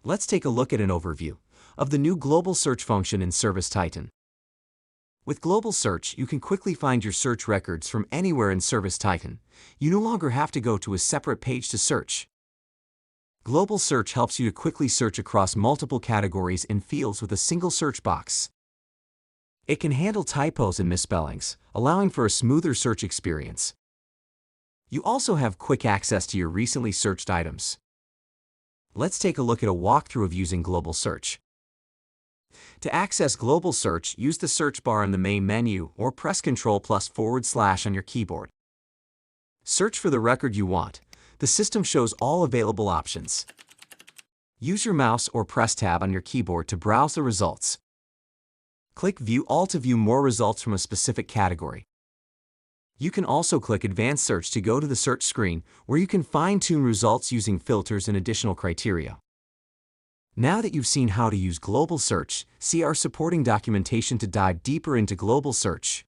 Let's take a look at an overview of the new Global Search function in ServiceTitan. With Global Search, you can quickly find your search records from anywhere in ServiceTitan. You no longer have to go to a separate page to search. Global Search helps you to quickly search across multiple categories and fields with a single search box. It can handle typos and misspellings, allowing for a smoother search experience. You also have quick access to your recently searched items. Let's take a look at a walkthrough of using Global Search. To access Global Search, use the search bar in the main menu or press Ctrl+// on your keyboard. Search for the record you want. The system shows all available options. Use your mouse or press Tab on your keyboard to browse the results. Click View All to view more results from a specific category. You can also click Advanced Search to go to the search screen, where you can fine-tune results using filters and additional criteria. Now that you've seen how to use Global Search, see our supporting documentation to dive deeper into Global Search.